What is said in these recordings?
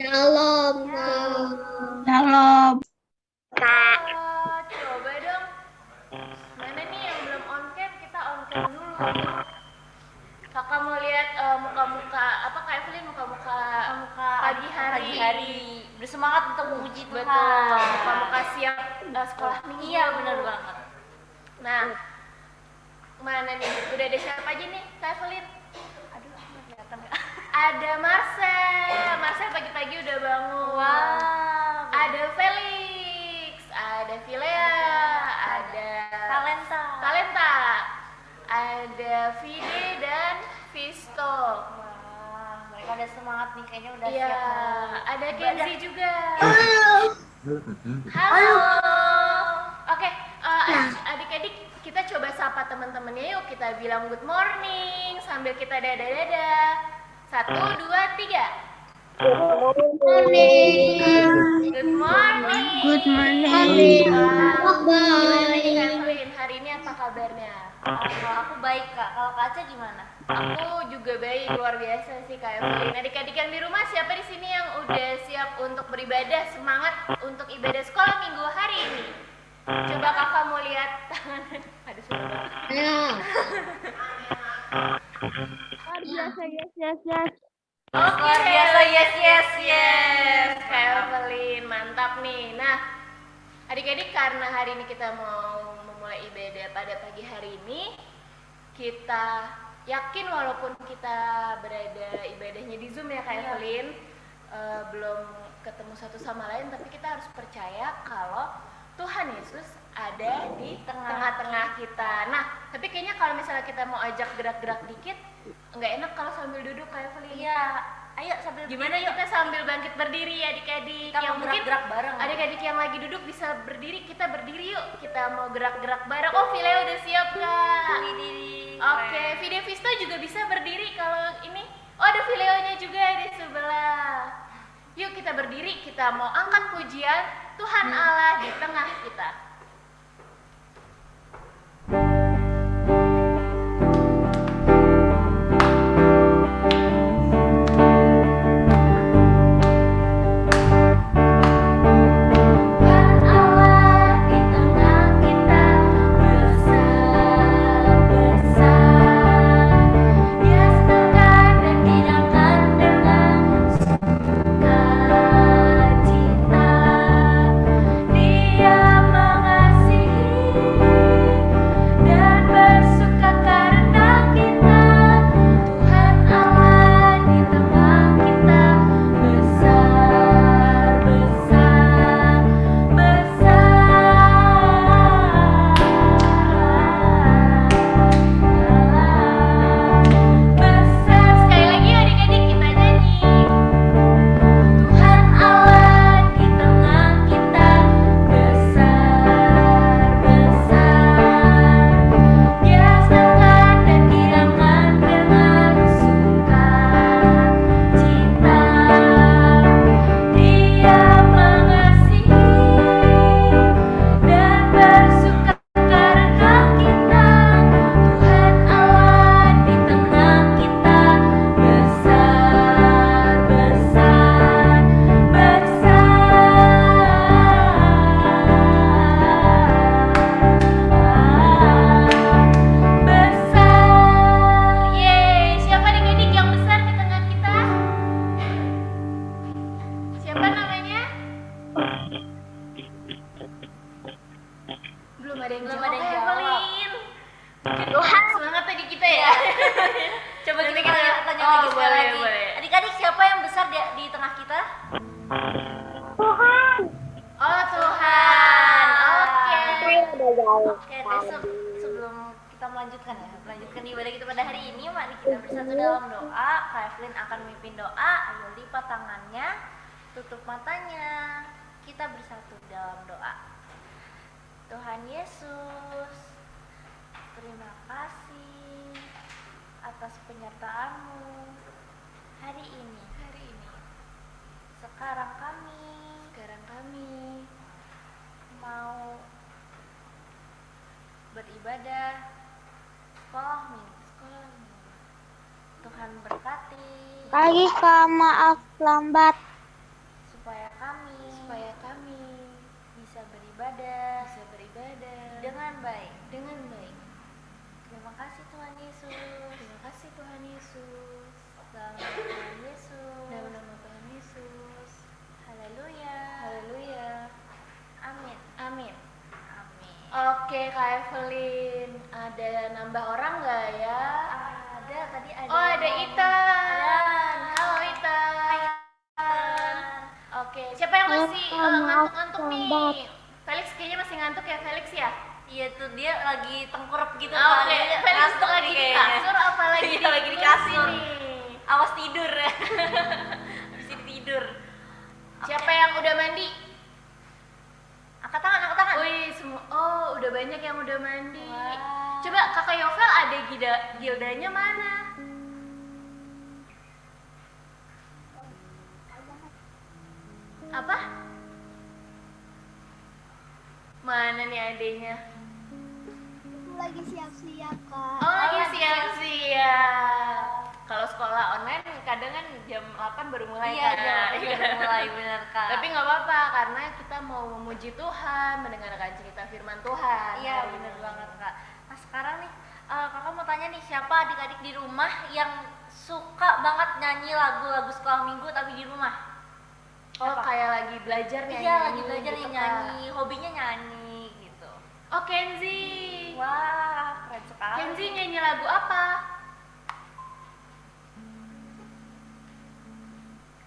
Shalom, Kak. Shalom. Coba dong. Mana nih yang belum on cam? Kita on cam dulu. Kakak mau lihat muka-muka apa Kak Evelyn muka-muka pagi hari. Bersemangat untuk memuji Tuhan. Betul. Muka-muka siap sekolah minggu. Iya, benar banget. Nah, mana nih? Udah ada siapa aja nih Kak Evelyn? Aduh, nggak kelihatan ya. Ada Marcel. Marcel pagi-pagi udah bangun. Wow. Ada Felix, ada Vilea, ada Talenta, ada Vide dan Visto. Wah, mereka udah semangat nih, kayaknya udah Iya, siap mau ada ibadah. Kenzi juga. Halo. Oke, adik-adik kita coba sapa teman-temannya yuk. Kita bilang good morning sambil kita dadah-dadah. 1, 2, 3. Morning. Good morning. Good morning. Gimana nih Kak Evelyn? Hari ini apa kabarnya? Kalau aku baik, Kak. Kalau Kak Aca gimana? Aku juga baik, luar biasa sih Kak Evelyn. Adik-adik yang di rumah, siapa di sini yang udah siap untuk beribadah, semangat untuk ibadah sekolah minggu hari ini? Coba kakak mau lihat tangan. Ada suara banget. Ya. Luar biasa, yes. Oke, Luar biasa, yes. Kak Evelyn, mantap nih. Nah, adik-adik karena hari ini kita mau memulai ibadah pada pagi hari ini, kita yakin walaupun kita berada ibadahnya di Zoom ya Kak Evelyn, belum ketemu satu sama lain, tapi kita harus percaya kalau Tuhan Yesus ada di tengah-tengah kita. Nah, tapi kayaknya kalau misalnya kita mau ajak gerak-gerak dikit, nggak enak kalau sambil duduk Kak Evelyn. Iya, ayo sambil Gimana kita sambil bangkit berdiri ya adik-adik? Kita Yang mau mungkin gerak-gerak bareng. adik-adik yang lagi duduk bisa berdiri, kita berdiri yuk. Kita mau gerak-gerak bareng. Oh, Vileo udah siap Kak. Widih. Oke, Video Visto juga bisa berdiri kalau ini. Oh, ada Vileonya juga di sebelah. Yuk kita berdiri, kita mau angkat pujian Tuhan Allah di tengah kita. Tuhan Allah di tengah kita besar-besar. Dia senangkan dan tidakkan dengan sukacita. Dia mengasihi dan bersuka karena kita. Tuhan Allah di tengah kita besar-besar. Besar. Sekali lagi adik-adik kita nyanyi. Tuhan Allah di tengah kita besar-besar. Dia senangkan dan dirangkan dengan sukacita. Dia mengasihi dan bersuka karena kita. Tuhan Allah di tengah kita besar-besar. Besar. Yeay, siapa adik-adik yang besar di tengah kita? Siapa namanya? Belum ada yang jawab. Evelyn. Tuhan semangat tadi kita ya. Coba kita tanya Oh, lagi sekali boleh, lagi. boleh. Adik-adik, siapa yang besar di tengah kita? Oh, Tuhan. Oke. Oke, besok sebelum kita melanjutkan ibadah kita pada hari ini, mari kita bersatu dalam doa. Kak Evelyn akan memimpin doa. Ayo lipat tangannya, tutup matanya. Kita bersatu dalam doa. Tuhan Yesus, terima kasih atas penyertaan-Mu hari ini. Sekarang kami mau beribadah sekolah minggu. Tuhan berkati. Pagi Kak, maaf lambat. Kak Evelyn. Ada nambah orang nggak ya? Ada tadi ada. Oh, ada Ethan. Ada. Halo Ethan. Ethan. Oke, siapa yang masih Maaf, ngantuk-ngantuk lambat. nih? Felix kayaknya masih ngantuk ya, Felix ya? Iya tuh dia lagi tengkurap gitu Oke, Dia Felix ngantuk lagi di kayaknya. kasur apa lagi Iya, lagi di kursi kasur. nih? Awas tidur ya. Habis ini tidur. Siapa yang udah mandi? Angkat tangan, angkat tangan. Wih, semua. Oh, udah banyak yang udah mandi. Wow. Coba Kakak Yovel ada gildanya mana? Apa? Mana nih adenya? Aku lagi siap-siap, Kak. Oh, lagi lagi siap-siap. Kalau sekolah online kadang kan jam 8 baru mulai Iya, kan? udah mulai bener Kak. Tapi nggak apa-apa karena kita mau memuji Tuhan, mendengarkan cerita firman Tuhan. Iya hari bener ini. banget Kak. Nah sekarang nih kakak mau tanya nih, siapa adik-adik di rumah yang suka banget nyanyi lagu-lagu sekolah minggu tapi di rumah? Oh, Siapa? kayak lagi belajar nyanyi. Iya lagi belajar gitu, nih Kak. nyanyi, hobinya nyanyi gitu. Oh, Kenzi. Wah keren sekali. Kenzi nyanyi lagu apa?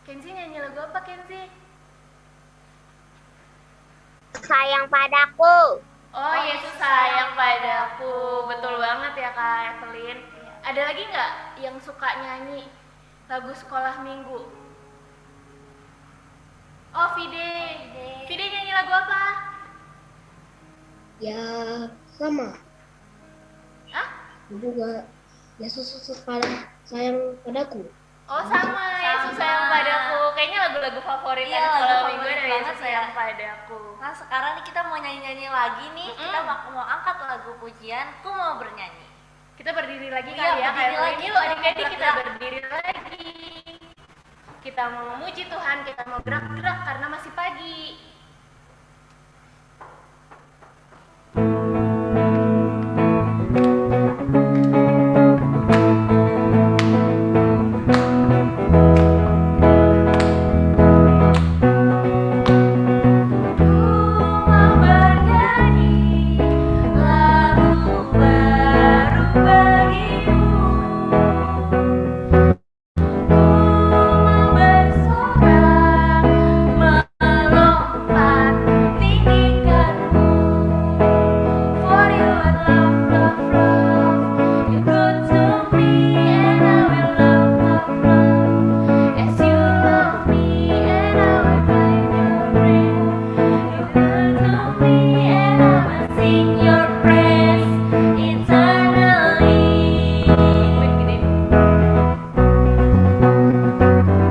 Kenzi nyanyi lagu apa, Kenzi? Sayang padaku. Oh, Yesus sayang padaku. Betul banget ya, Kak Evelyn. Ada lagi nggak yang suka nyanyi lagu sekolah minggu? Oh, Vide. Vide nyanyi lagu apa? Ya, sama. Hah? Juga Yesus sayang padaku. Oh, sama. Yesus sayang padaku. Kayaknya lagu-lagu favorit Iya, anak lagu sekolah favorit minggu ada banget Yesus ya. sayang padaku. Nah sekarang nih kita mau nyanyi-nyanyi lagi nih. Mm-mm. Kita mau angkat lagu pujian, Ku Mau Bernyanyi. Kita berdiri lagi Iya, kali ya, berdiri Kak lagi. Evelyn. Yuk adik-adik kita Gerak-gerak. berdiri lagi. Kita mau memuji Tuhan, kita mau gerak-gerak karena masih pagi. Ku mau bernyanyi lagu baru bagimu. Ku mau bersorak, melompat tinggikanmu. For you I love, love, love. You're good to me and I will love, love, love. As you love me and I will find your praise. You're good to me and I will sing your praise eternally.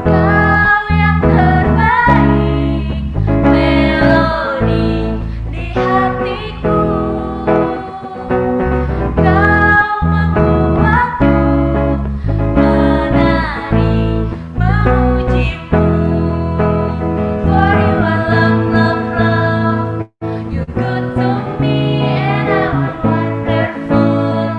Kau yang terbaik, melodi di hatiku. Kau membuatku menari memujimu. For you I love, love, love. You're good to me and I'm wonderful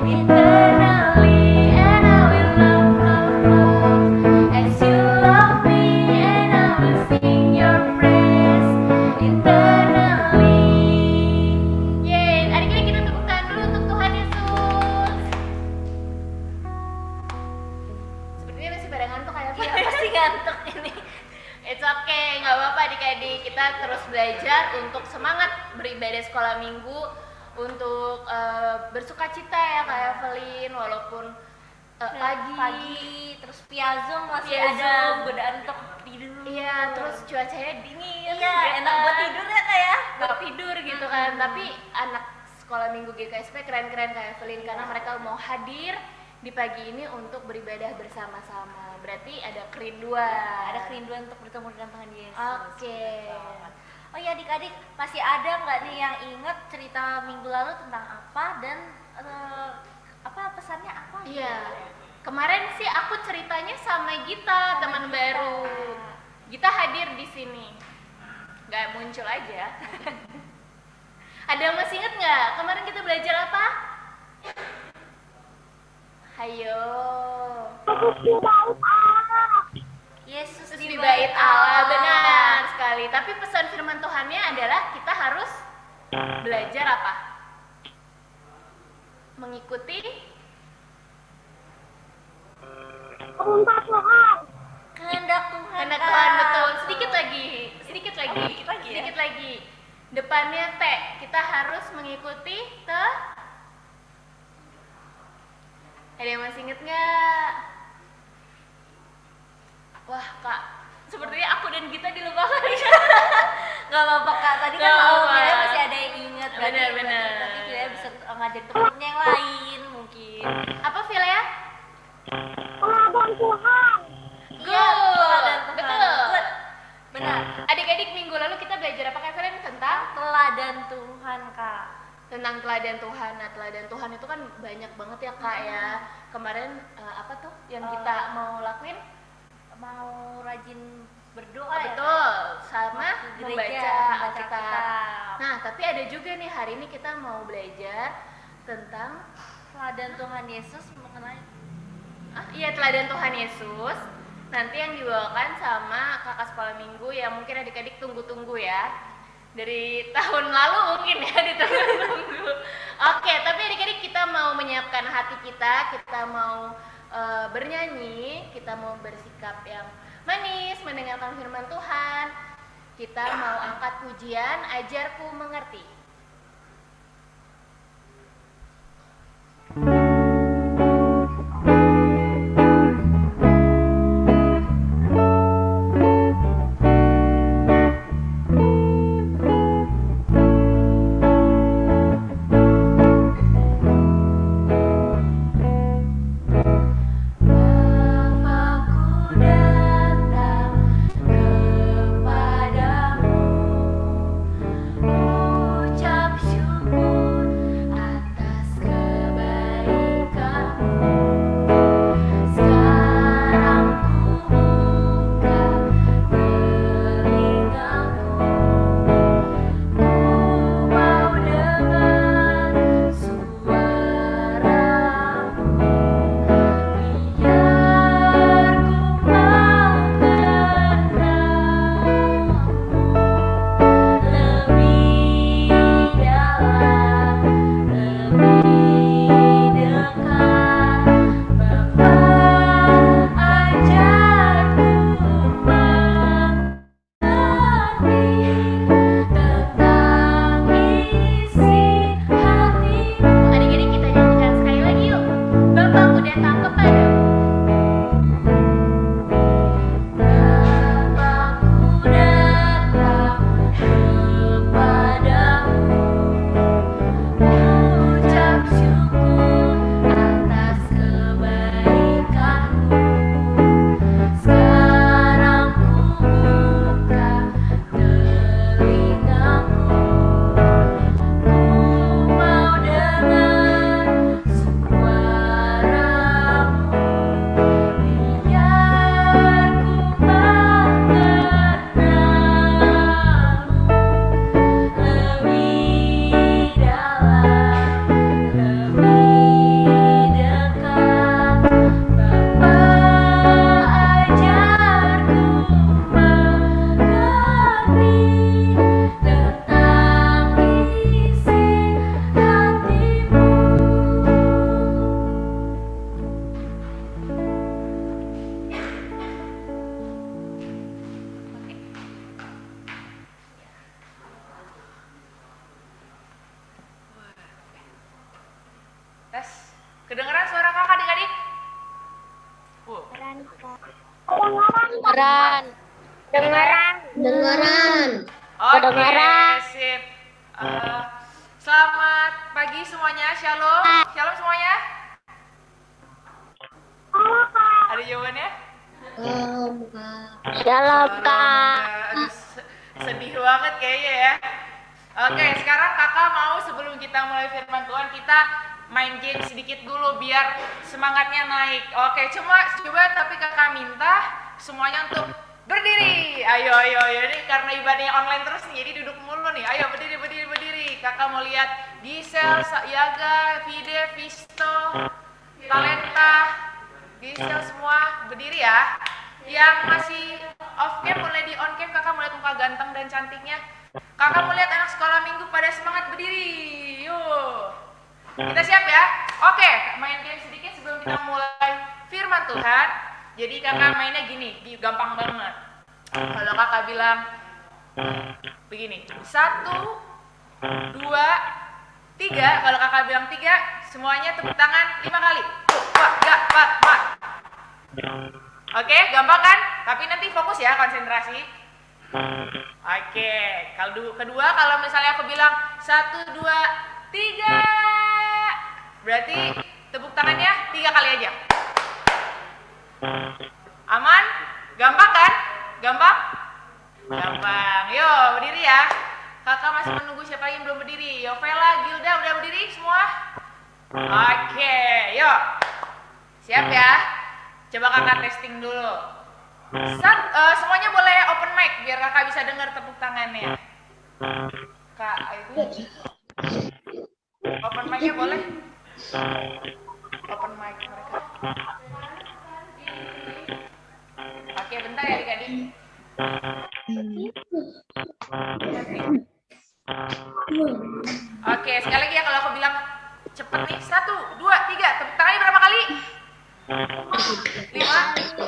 eternally and I will love, love, love. As you love me and I will sing your praise eternally. Yeay, adik-adik kita tepuk tangan dulu untuk Tuhan Yesus. Sepertinya masih pada ngantuk kayak Iya pasti ngantuk ini. It's okay, nggak apa-apa adik-adik. Kita terus belajar untuk semangat beribadah sekolah minggu, untuk bersuka cita ya Kak Evelyn, walaupun pagi. Terus piazum masih Piazum. ada godaan untuk tidur. Iya, terus cuacanya dingin. Iya, ya enak buat kan? tidur ya Kak ya. Buat tidur gitu kan. Tapi anak sekolah minggu GKSP keren-keren Kak Evelyn karena mereka mau hadir di pagi ini untuk beribadah bersama-sama. Berarti ada kerinduan. Ada kerinduan untuk bertemu dengan Tuhan Yesus. Oke. Betul banget. Oh ya adik-adik, masih ada nggak nih yang inget cerita minggu lalu tentang apa dan apa pesannya apa? gitu? Iya. Kemarin sih aku ceritanya sama Gita, teman Gita. baru. Gita hadir di sini. Nggak muncul aja. Ada yang masih inget nggak? Kemarin kita belajar apa? Hayo. Yesus Di bait Allah, benar sekali. Tapi pesan firman Tuhannya adalah kita harus belajar apa? mengikuti Perintah Tuhan. Kehendak Tuhan. kehendak Kak. Tuhan, betul. Sedikit lagi. Sedikit lagi ya? Sedikit lagi. Depannya T. Kita harus mengikuti Ada yang masih inget nggak? Wah kak, sepertinya aku dan Gita dilupakan. Gak apa-apa Kak, tadi kan Gak mau apa-apa. Villa masih ada yang inget. Benar. Tapi Villa bisa ngajak temennya yang lain mungkin. Apa Vila ya? Teladan Tuhan. Iya, teladan Tuhan. Betul. Good. Benar. Adik-adik, minggu lalu kita belajar apa Kak Velen? Tentang Teladan Tuhan Kak. teladan Tuhan. Nah, teladan Tuhan itu kan banyak banget ya Kak ya. Kemarin apa tuh yang kita mau lakuin? Mau rajin berdoa ya. Betul, sama Ke gereja, membaca membaca Alkitab. Alkitab. Nah, tapi ada juga nih hari ini kita mau belajar tentang Teladan Tuhan Yesus mengenai iya, teladan Tuhan Yesus. Nanti yang dibawakan sama kakak sekolah minggu yang mungkin adik-adik tunggu-tunggu ya. Dari tahun lalu mungkin ya ditunggu-tunggu. Oke, tapi adik-adik kita mau menyiapkan hati kita mau bernyanyi, kita mau bersikap yang manis, mendengarkan firman Tuhan. Kita mau angkat pujian, ajarku mengerti. Bapa, ku datang kepadamu, ucap syukur atas kebaikanmu. Sekarang ku buka telingaku, ku mau dengar suaramu. Biar ku mengenalmu lebih dalam, lebih dekat. Bapa, ajarku mengerti tentang isi hatimu. Adik-adik kita nyanyikan sekali lagi yuk. Bapakku datang kepadamu. Bapa, ku datang kepadamu, ucap syukur atas kebaikanmu. Sekarang ku buka telingaku, ku mau dengar suaramu. Biar ku mengenalmu lebih dalam, lebih dekat. Bapa, ajarku mengerti tentang isi hatimu. Tes. Kedengeran suara kakak adik-adik? Dengaran. Oke, sip. Selamat pagi semuanya, shalom. Shalom semuanya. Ada jawabannya? Shalom Aduh, sedih banget kayaknya ya. Oke, sekarang kakak mau sebelum kita mulai firman Tuhan, kita main game sedikit dulu biar semangatnya naik. Oke, coba tapi kakak minta semuanya untuk berdiri. Ayo. Ini karena ibadahnya online terus nih, jadi duduk mulu nih. Ayo berdiri. Kakak mau lihat Gisel, Yaga, Vide, Visto, Talenta, Gisel semua berdiri ya. Yang masih off cam mulai di on cam, kakak mau lihat muka ganteng dan cantiknya. Kakak mau lihat anak sekolah minggu pada semangat berdiri. Yuk. Kita siap ya? Oke, main game sedikit sebelum kita mulai firman Tuhan. Jadi kakak mainnya gini, gampang banget. Kalau kakak bilang begini, 1, 2, 3. Kalau kakak bilang 3, semuanya tepuk tangan 5 kali. Oke, gampang kan? Tapi nanti fokus ya, konsentrasi. Oke, kalau kedua kalau misalnya aku bilang 1, 2, 3, berarti tepuk tangannya 3 kali aja. Aman? Gampang kan? Gampang? Gampang. Yo, berdiri ya. Kakak masih menunggu siapa yang belum berdiri. Yovela, Gilda udah berdiri semua? Oke, yuk. Siap ya? Coba kakak testing dulu. Semuanya boleh open mic biar kakak bisa dengar tepuk tangannya. Kak, itu open mic-nya boleh? Open mic mereka. Oke, bentar ya adik-adik. Oke, sekali lagi ya kalau aku bilang cepet nih. 1, 2, 3. Tepuk tangannya berapa kali? 5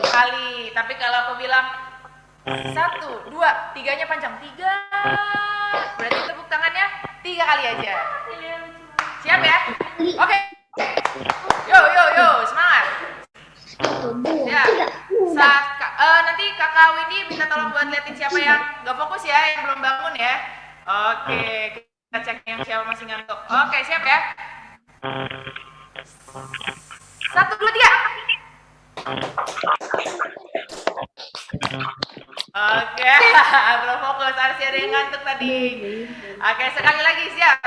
kali. Tapi kalau aku bilang 1, 2, 3-nya panjang. 3. Berarti tepuk tangannya 3 kali aja. Siap ya? Oke. Yo, semangat. Ya. Nanti kakak Windy minta tolong buat liatin siapa yang gak fokus ya, yang belum bangun ya. Oke, kita cek yang siapa masih ngantuk. Oke, siap ya? 1, 2, 3. Oke, belum fokus, harus ada yang ngantuk tadi. Oke, sekali lagi, siap?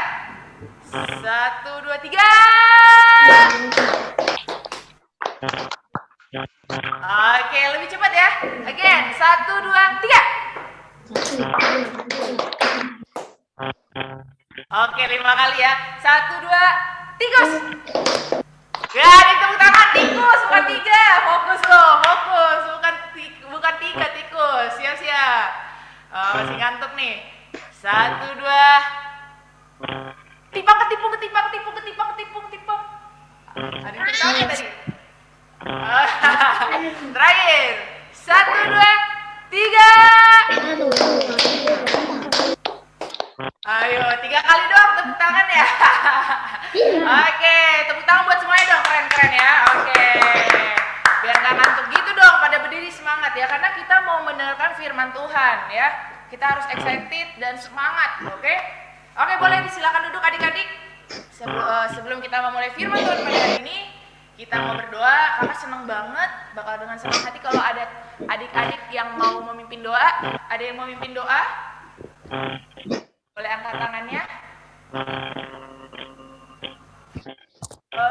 1, 2, 3. Oke, lebih cepat ya. Again, 1, 2, 3. Oke, 5 kali ya. 1, 2, tikus. Ya, ada tepuk tangan tikus, bukan 3. Fokus loh, fokus. Bukan 3 tikus. Siap. Masih ngantuk nih. 1, 2. Ketipang. Ada yang ketawa tadi. Terakhir. 1, 2, 3. Ayo, 3 kali dong tepuk tangan ya. Oke, tepuk tangan buat semuanya dong, keren ya. Oke, biar nggak ngantuk gitu dong, pada berdiri semangat ya, karena kita mau mendengarkan firman Tuhan ya. Kita harus excited dan semangat, oke? Oke, boleh disilakan duduk adik-adik. Sebelum kita memulai firman Tuhan pada hari ini, kita mau berdoa. Kakak senang banget, bakal dengan senang hati kalau ada adik-adik yang mau memimpin doa. Ada yang mau memimpin doa? Boleh angkat tangannya.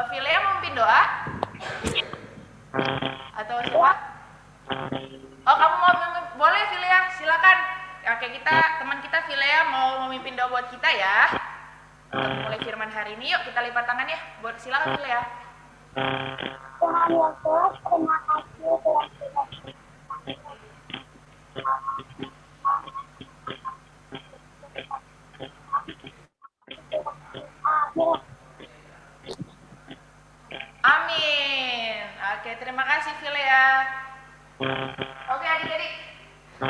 Vilea mau memimpin doa? Atau siapa? Oh, kamu mau boleh Vilea, silakan. Oke, teman kita Vilea mau memimpin doa buat kita ya. Untuk mulai firman hari ini, yuk kita lipat tangan ya. Silakan Vilea. Tuhan Yesus, terima kasih telah Amin. Oke, terima kasih Vilea. Oke adik-adik,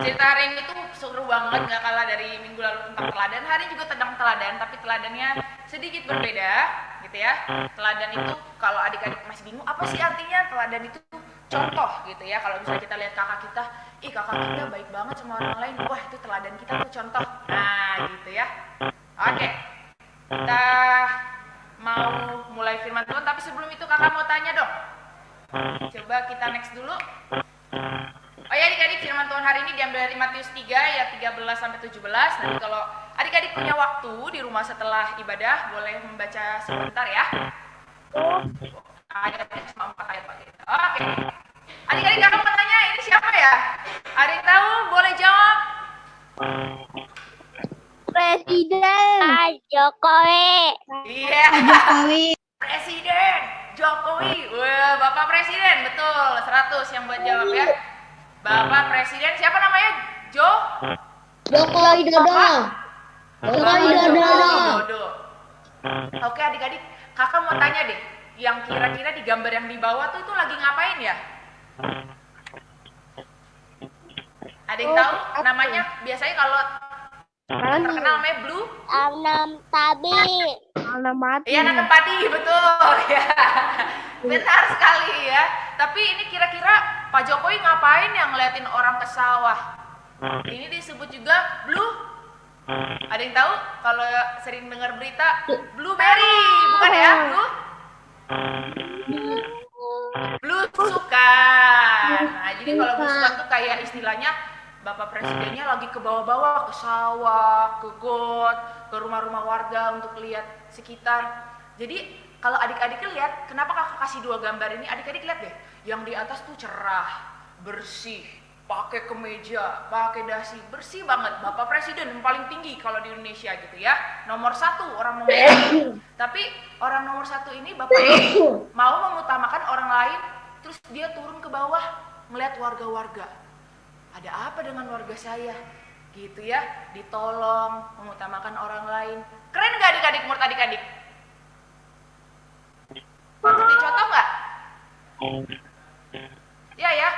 cerita hari ini tuh seru banget, gak kalah dari minggu lalu tentang teladan. Hari ini juga tentang teladan, tapi teladannya sedikit berbeda gitu ya. Teladan itu kalau adik-adik masih bingung apa sih artinya, teladan itu contoh gitu ya. Kalau misalnya kita lihat kakak kita, kakak kita baik banget sama orang lain, wah itu teladan kita tuh contoh. Nah gitu ya. Oke, kita mau mulai firman Tuhan, tapi sebelum itu kakak mau tanya dong. Coba kita next dulu. Oh ya adik-adik, firman Tuhan hari ini diambil dari Matius 3 ayat 13 sampai 17. Nanti kalau adik-adik punya waktu di rumah setelah ibadah boleh membaca sebentar ya. Ayatnya cuma 4 ayat Pak. Oke. Adik-adik kakak mau tanya ini siapa ya? Ada yang tahu? Boleh jawab. Presiden Jokowi. Iya. Presiden Jokowi. Wah, Bapak Presiden, betul. 100 yang buat jawab ya. Bapak Presiden siapa namanya? Joko Widodo. Joko Widodo. Oke adik-adik, Kakak mau tanya deh, yang kira-kira di gambar yang di bawah tuh itu lagi ngapain ya? Ada yang tahu namanya? Biasanya kalau terkenal namanya blue? Tanam tabi. Tanam mati. Iya, nanam padi, betul ya. Benar sekali ya. Tapi ini kira-kira Pak Jokowi ngapain yang ngeliatin orang ke sawah? Ini disebut juga blue. Ada yang tahu? Kalau sering dengar berita blueberry, bukan ya? Blusukan. Nah, jadi kalau blusukan tuh kayak istilahnya Bapak Presidennya lagi ke bawah-bawah, ke sawah, ke got, ke rumah-rumah warga untuk lihat sekitar. Jadi kalau adik-adik lihat, kenapa kakak kasih dua gambar ini? Adik-adik lihat deh, yang di atas tuh cerah, bersih, pakai kemeja, pakai dasi, bersih banget. Bapak Presiden yang paling tinggi kalau di Indonesia gitu ya, nomor satu, orang nomor satu. Tapi orang nomor satu ini Bapak ini mau mengutamakan orang lain, terus dia turun ke bawah melihat warga-warga. Ada apa dengan warga saya? Gitu ya, ditolong, mengutamakan orang lain. Keren gak adik-adik, menurut adik-adik? Patut dicontoh nggak? Ya,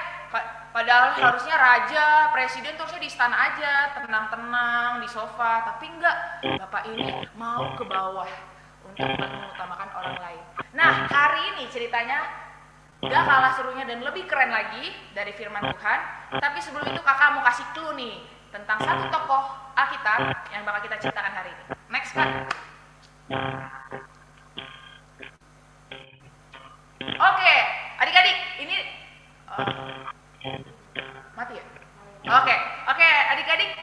padahal harusnya raja, presiden terusnya di istana aja, tenang-tenang di sofa, tapi enggak, bapak ini mau ke bawah untuk mengutamakan orang lain. Nah, hari ini ceritanya gak kalah serunya dan lebih keren lagi dari firman Tuhan. Tapi sebelum itu kakak mau kasih clue nih tentang satu tokoh Alkitab yang bakal kita ceritakan hari ini. Next Kak. Oke, adik-adik, ini mati ya? Oke, adik-adik,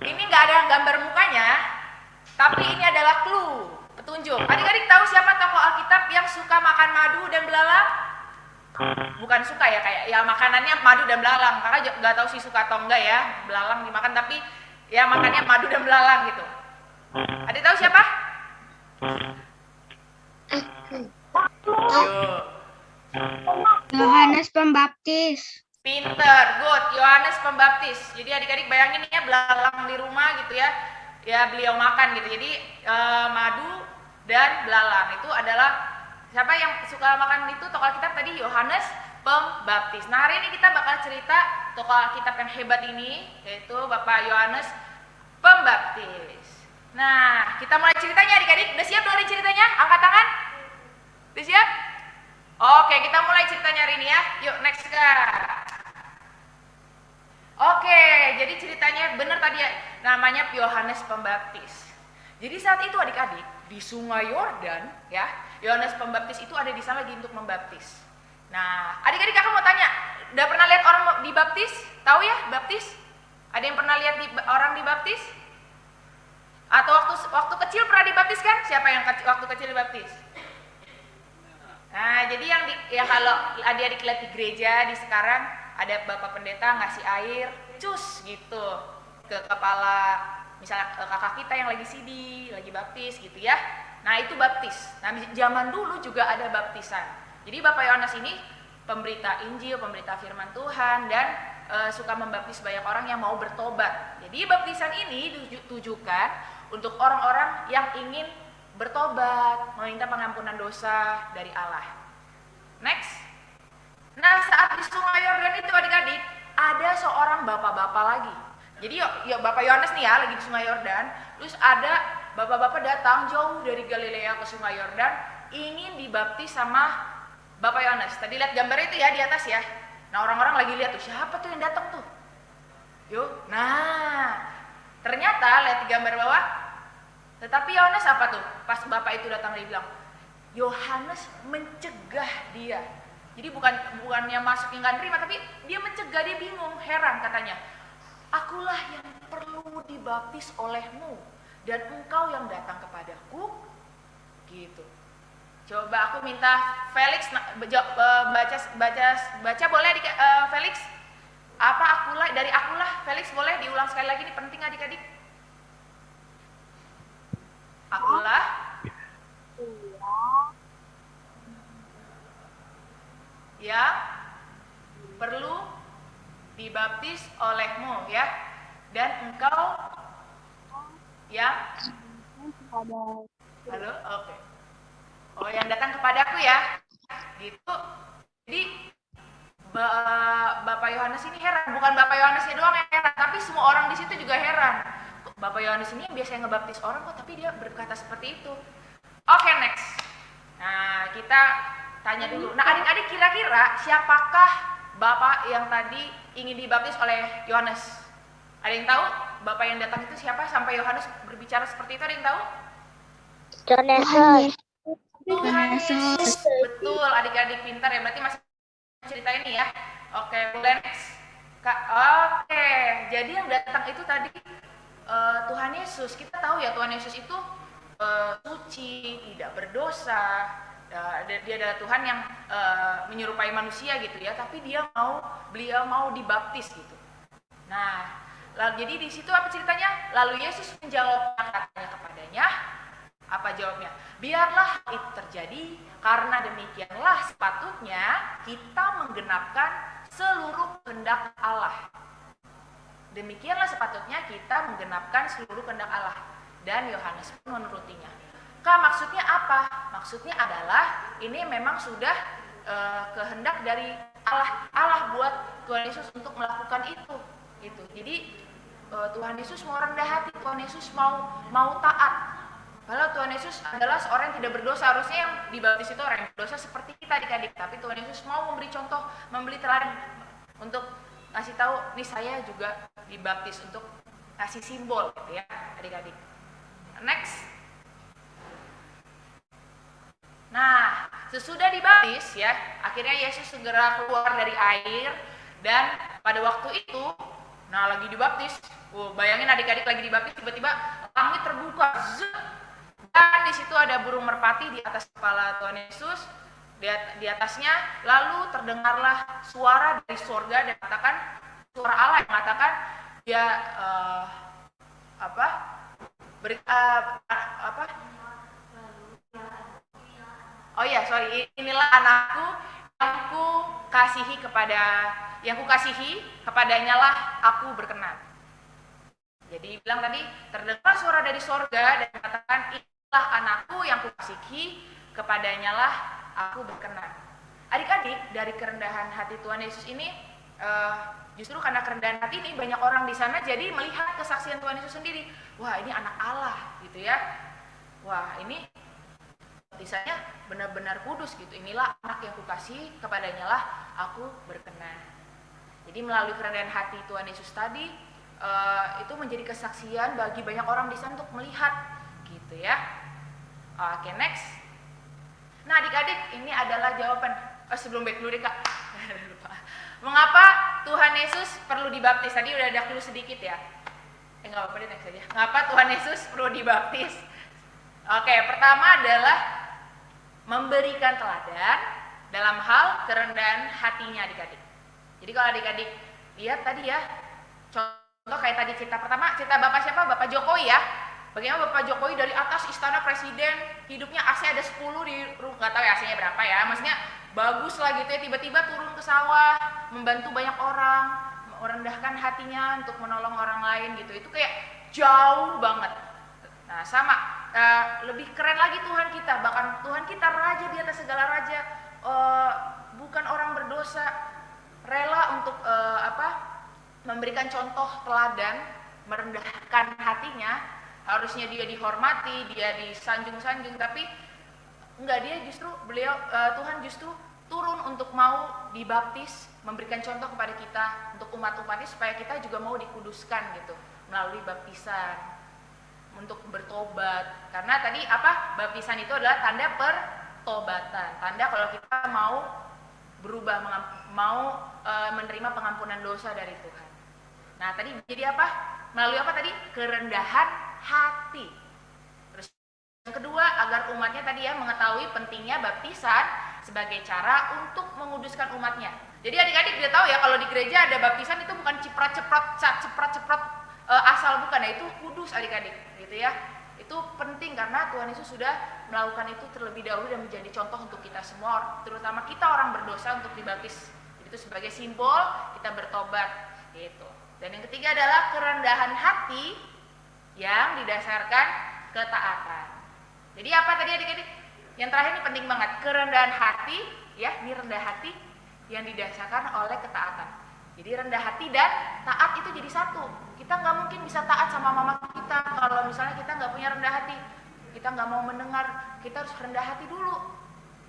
ini nggak ada gambar mukanya, tapi ini adalah clue, petunjuk. Adik-adik tahu siapa tokoh Alkitab yang suka makan madu dan belalang? Bukan suka ya, kayak ya makanannya madu dan belalang. Kakak nggak tahu sih suka atau enggak ya belalang dimakan, tapi ya makannya madu dan belalang gitu. Adik tahu siapa? Yohanes Pembaptis. Pinter, good, Yohanes Pembaptis. Jadi adik-adik bayangin ya belalang di rumah gitu ya, ya beliau makan gitu. Jadi madu dan belalang itu adalah siapa yang suka makan itu tokoh Alkitab tadi? Yohanes Pembaptis. Nah hari ini kita bakal cerita tokoh Alkitab yang hebat ini, yaitu Bapak Yohanes Pembaptis. Nah kita mulai ceritanya adik-adik. Udah siap dengerin ceritanya? Angkat tangan. Udah siap? Oke, kita mulai ceritanya hari ini ya. Yuk next Kak. Oke, jadi ceritanya bener tadi ya, namanya Yohanes Pembaptis. Jadi saat itu adik-adik di Sungai Yordan ya, Yohanes Pembaptis itu ada di sana lagi untuk membaptis. Nah, adik-adik kakak mau tanya, udah pernah lihat orang dibaptis? Tahu ya baptis? Ada yang pernah lihat orang dibaptis? Atau waktu kecil pernah dibaptis kan? Siapa yang waktu kecil dibaptis? Nah, jadi yang kalau adik-adik lihat di gereja di sekarang ada bapak pendeta ngasih air, cus gitu ke kepala, misalnya kakak kita yang lagi sidi, lagi baptis gitu ya. Nah itu baptis. Nah zaman dulu juga ada baptisan. Jadi Bapak Yohanes ini pemberita Injil, pemberita firman Tuhan dan suka membaptis banyak orang yang mau bertobat. Jadi baptisan ini ditujukan untuk orang-orang yang ingin bertobat, meminta pengampunan dosa dari Allah. Next. Nah saat di Sungai Yordan itu adik-adik ada seorang bapak-bapak lagi. Jadi ya Bapak Yohanes nih ya lagi di Sungai Yordan, terus ada bapak-bapak datang jauh dari Galilea ke Sungai Yordan ingin dibaptis sama Bapak Yohanes. Tadi lihat gambar itu ya di atas ya. Nah orang-orang lagi lihat tuh siapa tuh yang datang tuh. Yuk, nah ternyata lihat di gambar bawah. Tetapi Yohanes apa tuh? Pas bapak itu datang dia bilang, Yohanes mencegah dia. Jadi bukannya masuk yang gak nerima, tapi dia mencegah, dia bingung, heran katanya. Akulah yang perlu dibaptis olehmu dan engkau yang datang kepadaku. Gitu. Coba aku minta Felix baca boleh Felix? Apa akulah dari akulah Felix boleh diulang sekali lagi, ini penting adik-adik. Akulah yang perlu dibaptis olehmu ya, dan engkau yang halo, oke. Oh, yang datang kepadaku ya. Gitu. Jadi Bapak Yohanes ini heran, bukan Bapak Yohanesnya doang yang heran, tapi semua orang di situ juga heran. Bapak Yohanes ini yang biasanya ngebaptis orang kok, tapi dia berkata seperti itu. Oke, next. Nah, kita tanya dulu. Nah, adik-adik kira-kira siapakah Bapak yang tadi ingin dibaptis oleh Yohanes? Ada yang tahu? Bapak yang datang itu siapa sampai Yohanes berbicara seperti itu, ada yang tahu? Tuhan Yesus. Tuhan Yesus. Betul, adik-adik pintar ya. Berarti masih cerita ini ya. Oke, boleh next. Kak, oke. Jadi yang datang itu tadi Tuhan Yesus. Kita tahu ya Tuhan Yesus itu suci, tidak berdosa. Dia adalah Tuhan yang menyerupai manusia gitu ya. Tapi beliau mau dibaptis gitu. Nah, jadi di situ apa ceritanya? Lalu Yesus menjawab katanya kepadanya. Apa jawabnya? Biarlah hal itu terjadi, karena demikianlah sepatutnya kita menggenapkan seluruh kehendak Allah. Demikianlah sepatutnya kita menggenapkan seluruh kehendak Allah. Dan Yohanes pun menurutinya. Kak, maksudnya apa? Maksudnya adalah ini memang sudah kehendak dari Allah. Allah buat Tuhan Yesus untuk melakukan itu. Gitu. Jadi Tuhan Yesus mau rendah hati, Tuhan Yesus mau taat. Padahal Tuhan Yesus adalah seorang yang tidak berdosa. Harusnya yang dibaptis itu orang yang berdosa seperti kita adik-adik. Tapi Tuhan Yesus mau memberi contoh, memberi teladan untuk ngasih tahu, nih saya juga dibaptis untuk kasih simbol gitu ya adik-adik. Next. Nah, sesudah dibaptis ya, akhirnya Yesus segera keluar dari air dan pada waktu itu, nah lagi dibaptis, bayangin adik-adik lagi dibaptis tiba-tiba langit terbuka. Dan di situ ada burung merpati di atas kepala Tuhan Yesus, di atasnya, lalu terdengarlah suara dari surga dan mengatakan, suara Allah yang mengatakan dia inilah anakku yang kukasihi, kepadanya lah aku berkenan. Jadi bilang tadi terdengar suara dari surga dan mengatakan, inilah anakku yang kukasihi, kepadanya lah aku berkenan. Adik-adik, dari kerendahan hati Tuhan Yesus ini, justru karena kerendahan hati ini banyak orang di sana jadi melihat kesaksian Tuhan Yesus sendiri. Wah, ini anak Allah gitu ya. Wah, ini baptisannya benar-benar kudus gitu. Inilah anak yang kukasihi, kepadanya lah aku berkenan. Jadi melalui kerendahan hati Tuhan Yesus tadi, itu menjadi kesaksian bagi banyak orang di sana untuk melihat gitu ya. Oke, next. Nah, adik-adik, ini adalah jawaban. Sebelum back dulu deh Kak. Mengapa Tuhan Yesus perlu dibaptis? Tadi udah ada clue sedikit ya. Nggak apa-apa deh, next aja. Mengapa Tuhan Yesus perlu dibaptis? Oke, pertama adalah memberikan teladan dalam hal kerendahan hatinya adik-adik. Jadi kalau adik-adik lihat tadi ya, contoh kayak tadi cerita pertama, cerita Bapak siapa? Bapak Jokowi ya. Bagaimana Bapak Jokowi dari atas istana presiden, hidupnya AC ada 10 di rumah, nggak tahu ya AC-nya berapa ya, maksudnya bagus lah gitu ya, tiba-tiba turun ke sawah, membantu banyak orang, merendahkan hatinya untuk menolong orang lain gitu, itu kayak jauh banget. Nah sama, lebih keren lagi Tuhan kita, bahkan Tuhan kita raja di atas segala raja, bukan orang berdosa, rela untuk memberikan contoh teladan, merendahkan hatinya. Harusnya dia dihormati, dia disanjung-sanjung, tapi enggak, Tuhan justru turun untuk mau dibaptis, memberikan contoh kepada kita untuk umat-umatnya supaya kita juga mau dikuduskan gitu melalui baptisan untuk bertobat. Karena tadi baptisan itu adalah tanda pertobatan, tanda kalau kita mau berubah, mau menerima pengampunan dosa dari Tuhan. Nah tadi jadi melalui tadi? Kerendahan hati. Terus yang kedua, agar umatnya tadi ya mengetahui pentingnya baptisan sebagai cara untuk menguduskan umatnya. Jadi adik-adik dia tahu ya kalau di gereja ada baptisan itu bukan ceprot asal, bukan ya, itu kudus adik-adik gitu ya. Itu penting karena Tuhan Yesus sudah melakukan itu terlebih dahulu dan menjadi contoh untuk kita semua, terutama kita orang berdosa untuk dibaptis. Itu sebagai simbol kita bertobat gitu. Dan yang ketiga adalah kerendahan hati yang didasarkan ketaatan. Jadi apa tadi adik-adik? Yang terakhir ini penting banget, kerendahan hati, ya, ini rendah hati yang didasarkan oleh ketaatan. Jadi rendah hati dan taat itu jadi satu. Kita nggak mungkin bisa taat sama mama kita kalau misalnya kita nggak punya rendah hati. Kita nggak mau mendengar, kita harus rendah hati dulu.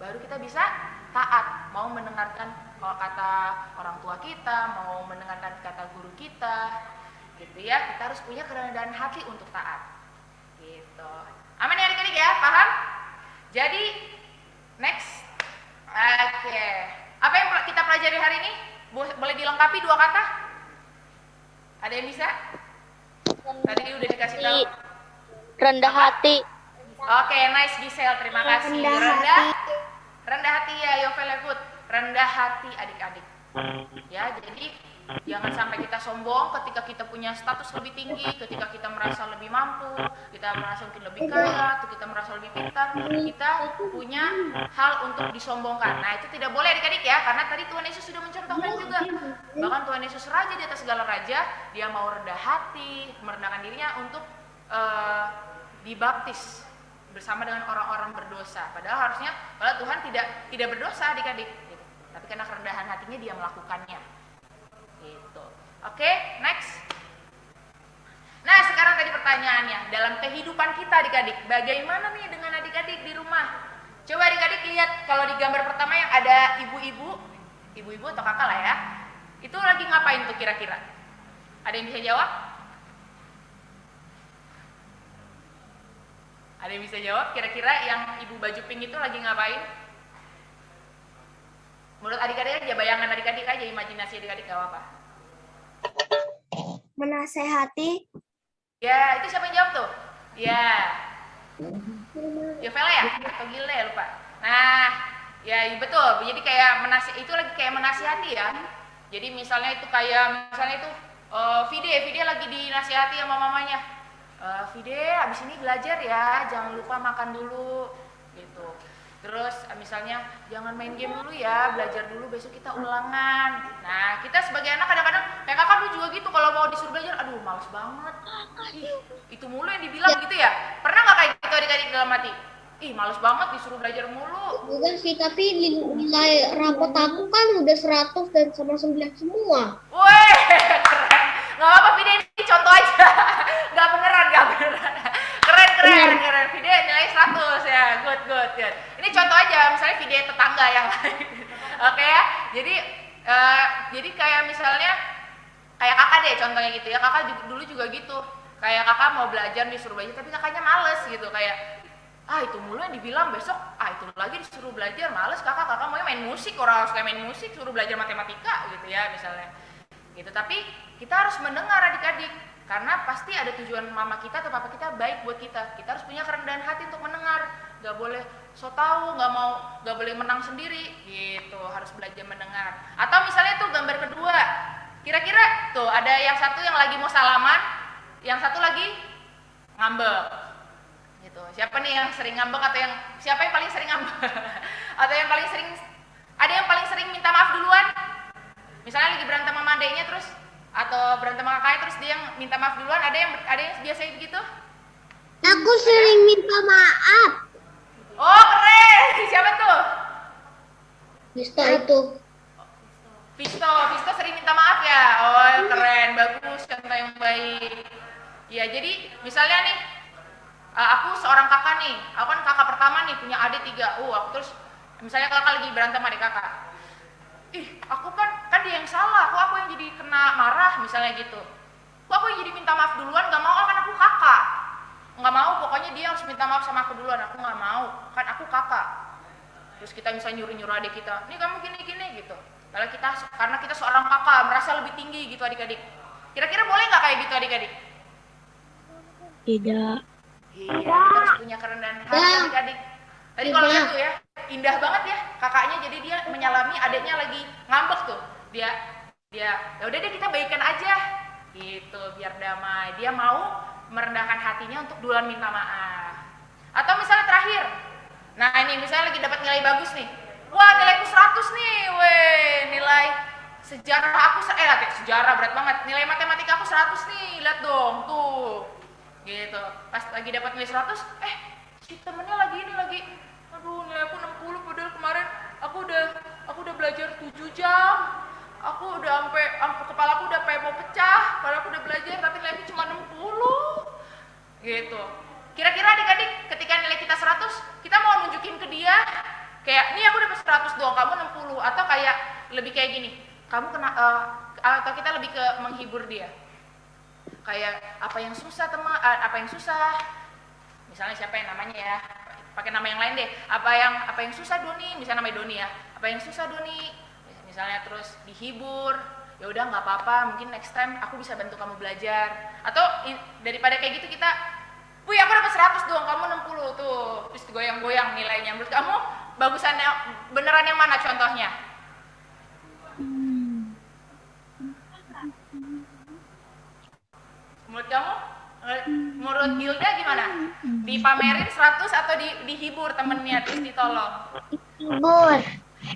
Baru kita bisa taat, mau mendengarkan kalau kata orang tua kita, mau mendengarkan kata guru kita, gitu ya. Kita harus punya kerendahan hati untuk taat. Gitu. Aman ya adik-adik ya, paham? Jadi next, oke. Apa yang kita pelajari hari ini? Boleh dilengkapi 2 kata? Ada yang bisa? Tadi udah dikasih tahu. Rendah hati. Oke, nice Giselle, terima kasih. Rendah hati ya, Yovelevut. Rendah hati adik-adik. Ya, jadi jangan sampai kita sombong ketika kita punya status lebih tinggi, ketika kita merasa lebih mampu, kita merasa mungkin lebih kaya, atau kita merasa lebih pintar, kita punya hal untuk disombongkan. Nah, itu tidak boleh adik-adik ya, karena tadi Tuhan Yesus sudah mencontohkan juga. Bahkan Tuhan Yesus raja di atas segala raja, dia mau rendah hati, merendahkan dirinya untuk dibaptis bersama dengan orang-orang berdosa. Padahal Tuhan tidak berdosa adik-adik, gitu. Tapi karena kerendahan hatinya dia melakukannya. Gitu. Oke, next. Nah, sekarang tadi pertanyaannya, dalam kehidupan kita adik-adik, bagaimana nih dengan adik-adik di rumah? Coba adik-adik lihat kalau di gambar pertama yang ada ibu-ibu atau kakak lah ya, itu lagi ngapain tuh kira-kira? Ada yang bisa jawab? Ada yang bisa jawab kira-kira yang ibu baju pink itu lagi ngapain? Menurut adik-adik aja, bayangan adik-adik aja, imajinasi adik-adik, gak apa-apa. Menasehati. Ya, itu siapa yang jawab tuh? Ya. Yovela ya? Atau Gilda ya, lupa. Nah, ya betul. Jadi kayak itu lagi kayak menasihati ya. Jadi misalnya itu Vide lagi dinasihati sama mamanya. Vide, abis ini belajar ya, jangan lupa makan dulu, gitu. Terus misalnya jangan main game dulu ya, belajar dulu, besok kita ulangan. Nah, kita sebagai anak kadang-kadang kayak kakak dulu juga gitu, kalau mau disuruh belajar, aduh males banget. Ih, itu mulu yang dibilang gitu ya. Pernah nggak kayak gitu adik-adik dalam hati? Ih, males banget disuruh belajar mulu. Bukan sih, tapi nilai rapot aku kan udah 100 dan sama 9 semua. Weh, keren. Nggak apa-apa, Vide, ini contoh aja. Nggak beneran. Keren. Vide nilai 100 ya, good. Ini contoh aja, misalnya video tetangga yang lain. Oke ya, jadi kayak misalnya kayak kakak deh contohnya gitu ya, kakak dulu juga gitu, kayak kakak mau belajar disuruh belajar tapi kakaknya males gitu, kayak itu mulu yang dibilang besok, itu lagi disuruh belajar, males kakak mau main musik, orang suka main musik, suruh belajar matematika gitu ya misalnya gitu. Tapi kita harus mendengar adik-adik, karena pasti ada tujuan mama kita atau papa kita baik buat kita. Kita harus punya kerendahan hati untuk mendengar, gak boleh so tau, gak boleh menang sendiri gitu, harus belajar mendengar. Atau misalnya tuh gambar kedua, kira-kira tuh ada yang satu yang lagi mau salaman, yang satu lagi ngambek gitu. Siapa nih yang sering ngambek, atau siapa yang paling sering ngambek? Atau yang paling sering, ada yang paling sering minta maaf duluan? Misalnya lagi berantem sama adeknya terus, atau berantem sama kakaknya terus dia yang minta maaf duluan, ada yang biasa begitu? Aku sering minta maaf. Oh, keren. Siapa tuh? Vista itu. Visto sering minta maaf ya. Oh, keren, bagus, contoh yang baik. Ya, jadi misalnya nih, aku seorang kakak nih, aku kan kakak pertama nih, punya adik 3. Aku terus misalnya kakak lagi berantem sama adik kakak. Aku kan dia yang salah, aku yang jadi kena marah misalnya gitu. Aku yang jadi minta maaf duluan, gak mau, kan aku kakak. Nggak mau, pokoknya dia harus minta maaf sama aku duluan, aku nggak mau, kan aku kakak. Terus kita bisa nyuruh adik kita, nih kamu gini gitu. Karena kita seorang kakak, merasa lebih tinggi gitu adik-adik. Kira-kira boleh nggak kayak gitu adik-adik? Tidak. Iya, kita harus punya kerendahan hati adik-adik. Tadi kalau lihat tuh ya, indah banget ya kakaknya, jadi dia menyalami adiknya lagi ngambek tuh. Dia ya udah deh kita baikan aja gitu biar damai. Dia mau merendahkan hatinya untuk duluan minta maaf. Atau misalnya terakhir, nah ini misalnya lagi dapat nilai bagus nih, wah nilaiku 100 nih, nilai sejarah aku, sejarah berat banget, nilai matematika aku 100 nih, lihat dong tuh gitu. Pas lagi dapat nilai 100, si temennya lagi Aduh, nilai aku 60 padahal kemarin aku udah belajar 7 jam. Aku udah sampai kepala aku udah pengen mau pecah, padahal aku udah belajar tapi nilainya cuma 60. Gitu. Kira-kira adik-adik ketika nilai kita 100, kita mau nunjukin ke dia kayak, "Nih aku dapat 100 doang, kamu 60." Atau kayak lebih kayak gini, kamu kena atau kita lebih ke menghibur dia. Kayak apa yang susah teman, apa yang susah. Misalnya siapa yang namanya ya? Pakai nama yang lain deh. Apa yang susah Doni? Misalnya namanya Doni ya. Apa yang susah Doni? Misalnya terus dihibur. Ya udah nggak apa-apa, mungkin next time aku bisa bantu kamu belajar. Atau daripada kayak gitu kita, "Wih, aku dapat 100 doang, kamu 60 tuh." Terus goyang-goyang nilainya. Menurut kamu bagusannya beneran yang mana contohnya? Menurut kamu? Menurut Gilda gimana? Dipamerin 100 atau dihibur temennya terus ditolong? Hibur.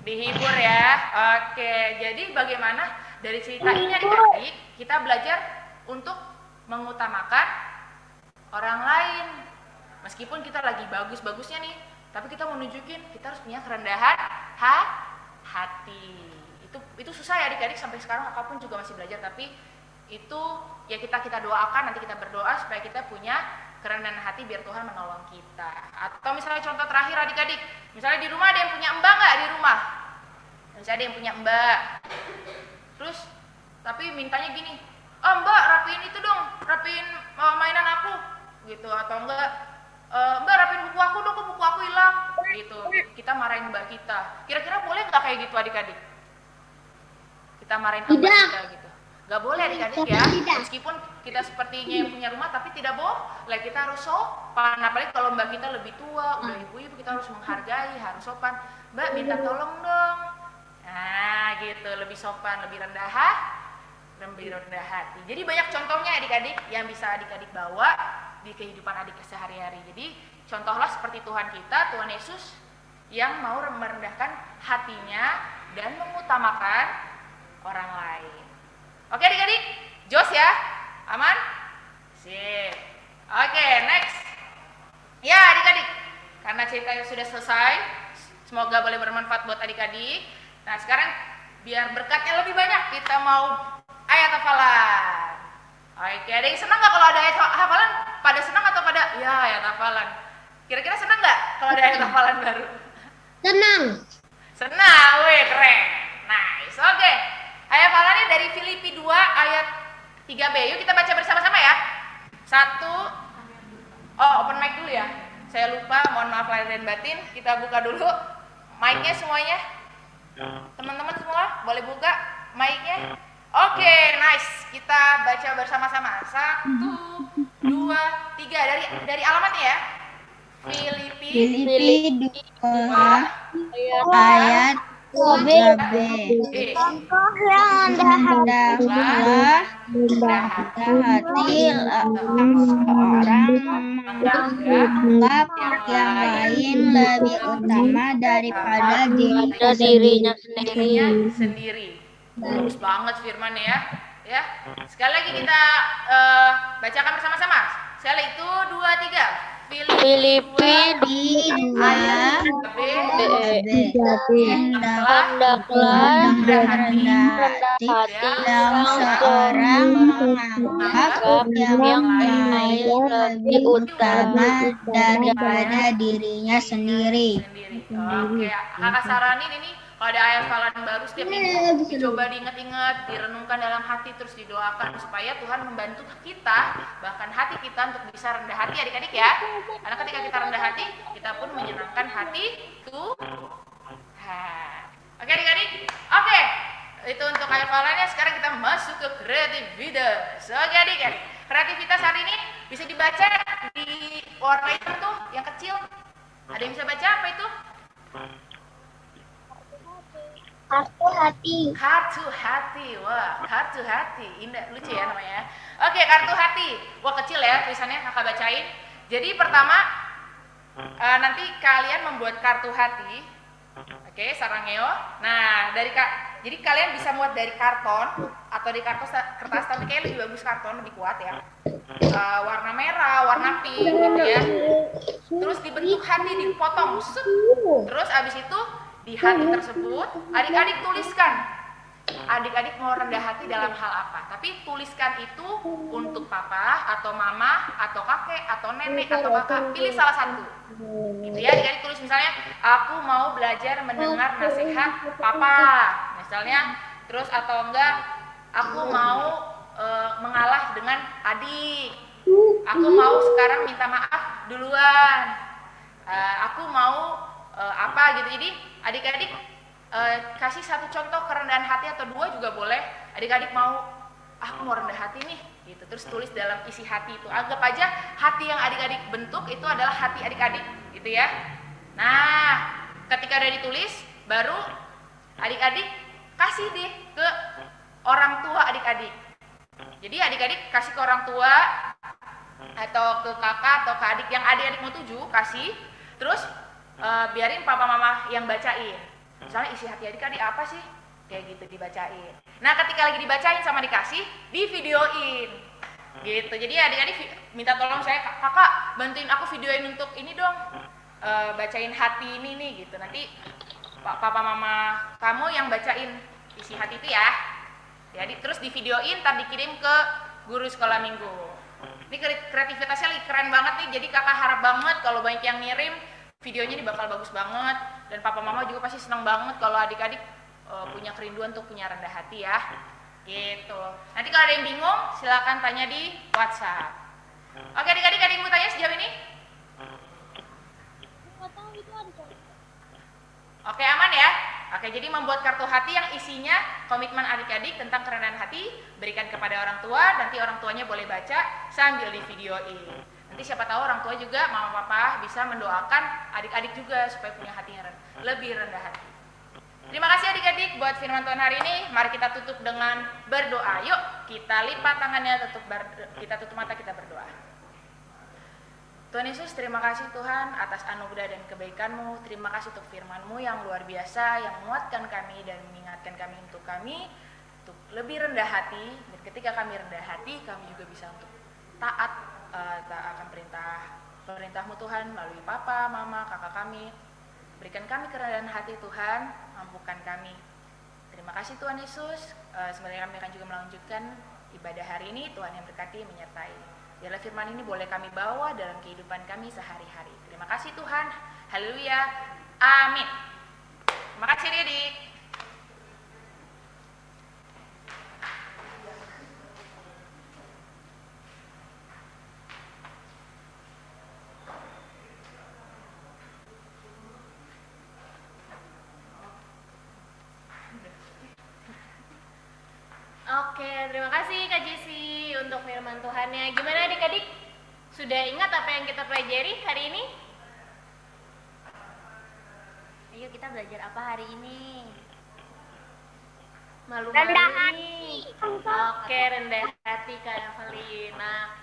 Dihibur ya. Oke, jadi bagaimana dari cerita ini adik-adik kita belajar untuk mengutamakan orang lain. Meskipun kita lagi bagus-bagusnya nih, tapi kita mau nunjukin kita harus punya kerendahan hati. Itu susah ya adik-adik, sampai sekarang kakak pun juga masih belajar, tapi itu ya kita doakan, nanti kita berdoa supaya kita punya kerendahan hati biar Tuhan menolong kita. Atau misalnya contoh terakhir adik-adik, misalnya di rumah ada yang punya mbak nggak di rumah? Misalnya ada yang punya mbak, terus tapi mintanya gini, "Oh mbak, rapiin itu dong, rapiin mainan aku," gitu. Atau enggak, "Mbak, rapiin buku aku dong, kok buku aku hilang," gitu. Kita marahin mbak kita. Kira-kira boleh nggak kayak gitu adik-adik? Kita marahin mbak kita gitu. Gak boleh adik-adik ya, meskipun kita sepertinya yang punya rumah, tapi tidak boleh, kita harus sopan. Apalagi kalau mbak kita lebih tua, udah ibu-ibu, kita harus menghargai, harus sopan. "Mbak, minta tolong dong." Nah gitu, lebih sopan, lebih rendah hati. Jadi banyak contohnya adik-adik yang bisa adik-adik bawa di kehidupan adik sehari-hari. Jadi contohlah seperti Tuhan kita, Tuhan Yesus, yang mau merendahkan hatinya dan mengutamakan orang lain. Oke adik-adik, jos ya? Aman? Sip. Oke, next. Ya adik-adik, karena ceritanya sudah selesai, semoga boleh bermanfaat buat adik-adik. Nah sekarang biar berkatnya lebih banyak, kita mau ayat hafalan. Oke, ada yang senang gak kalau ada ayat hafalan? Pada senang atau pada, ya ayat hafalan? Kira-kira senang gak kalau ada ayat hafalan baru? Senang. Senang, weh keren. Nice, oke. Ayat hafalannya dari Filipi 2 ayat 3b. Yuk kita baca bersama-sama ya. 1. Oh, open mic dulu ya. Saya lupa, mohon maaf lahir dan batin. Kita buka dulu mic-nya semuanya. Teman-teman semua boleh buka mic-nya. Oke, nice. Kita baca bersama-sama. 1, 2, 3. Dari alamatnya ya. Filipi 2 ayat 3b. Hendaklah hati seorang menganggap yang lain lebih utama daripada dirinya sendiri. Bagus banget firman ya. Ya. Sekali lagi kita bacakan bersama-sama. Sekali itu 2, 3. Filipi 2 ayat 3b. Hendaklah rendah hati yang seorang menganggap yang lain lebih utama daripada dirinya sendiri. Oke, kakak saranin ini kalau ada ayat hafalan baru setiap minggu dicoba diingat-ingat, direnungkan dalam hati, terus didoakan supaya Tuhan membantu kita, bahkan hati kita untuk bisa rendah hati adik-adik ya. Karena ketika kita rendah hati, kita pun menyenangkan hati Tuhan. Oke adik-adik? Oke, itu untuk ayat hafalannya. Sekarang kita masuk ke kreativitas. Oke adik-adik, kreativitas hari ini bisa dibaca di warna hitam tuh, yang kecil. Ada yang bisa baca apa itu? Kartu hati. Kartu hati, wah kartu hati, indah, lucu ya namanya. Oke, kartu hati, wah kecil ya tulisannya, kakak bacain. Jadi pertama nanti kalian membuat kartu hati, oke, sarangeo. Nah jadi kalian bisa buat dari karton atau di kertas, tapi kayaknya lebih bagus karton, lebih kuat ya. warna merah, warna pink gitu ya. Terus dibentuk hati, dipotong. Set. Terus abis itu di hati tersebut adik-adik tuliskan adik-adik mau rendah hati dalam hal apa. Tapi tuliskan itu untuk papa atau mama atau kakek atau nenek atau kakak, pilih salah satu gitu ya. Adik-adik tulis misalnya aku mau belajar mendengar nasihat papa misalnya, terus atau enggak aku mau mengalah dengan adik, aku mau sekarang minta maaf duluan, aku mau apa gitu. Jadi adik-adik kasih satu contoh kerendahan hati atau dua juga boleh. Adik-adik mau aku mau rendah hati nih gitu, terus tulis dalam isi hati itu. Anggap aja hati yang adik-adik bentuk itu adalah hati adik-adik gitu ya. Nah ketika udah ditulis baru adik-adik kasih deh ke orang tua adik-adik. Jadi adik-adik kasih ke orang tua atau ke kakak atau ke adik yang adik-adik mau tuju, kasih. Terus biarin papa mama yang bacain. Misalnya isi hati adik-adik apa sih? Kayak gitu dibacain. Nah ketika lagi dibacain sama dikasih, di videoin gitu. Jadi adik-adik minta tolong saya, kakak bantuin aku videoin untuk ini dong, bacain hati ini nih gitu. Nanti papa mama kamu yang bacain isi hati itu ya. Jadi terus di videoin, ntar dikirim ke guru sekolah minggu. Ini kreativitasnya lagi keren banget nih. Jadi kakak harap banget kalau banyak yang ngirim videonya ini bakal bagus banget, dan papa mama juga pasti senang banget kalau adik-adik punya kerinduan untuk punya rendah hati ya gitu. Nanti kalau ada yang bingung silakan tanya di WhatsApp. Oke adik-adik, ada yang mau tanya sejauh ini? Oke aman ya. Oke, jadi membuat kartu hati yang isinya komitmen adik-adik tentang kerendahan hati, berikan kepada orang tua, nanti orang tuanya boleh baca sambil di videoin. Nanti siapa tahu orang tua juga, mama papa bisa mendoakan adik-adik juga supaya punya hati yang lebih rendah hati. Terima kasih adik-adik buat firman Tuhan hari ini. Mari kita tutup dengan berdoa. Yuk kita lipat tangannya, kita tutup mata, kita berdoa. Tuhan Yesus, terima kasih Tuhan atas anugerah dan kebaikan-Mu. Terima kasih untuk firman-Mu yang luar biasa, yang menguatkan kami dan mengingatkan kami untuk lebih rendah hati. Dan ketika kami rendah hati, kami juga bisa untuk taat akan perintah-Mu Tuhan melalui papa, mama, kakak kami. Berikan kami kerendahan hati Tuhan, mampukan kami. Terima kasih Tuhan Yesus. Sebenarnya kami akan juga melanjutkan ibadah hari ini. Tuhan yang berkati menyertai. Biarlah firman ini boleh kami bawa dalam kehidupan kami sehari-hari. Terima kasih Tuhan. Haleluya. Amin. Terima kasih adik-adik. Oke, terima kasih Kak Jessy untuk firman Tuhannya. Gimana adik-adik? Sudah ingat apa yang kita pelajari hari ini? Ayo kita belajar apa hari ini? Malu-malu. Oke, rendah hati Kak Evelyn. Nah,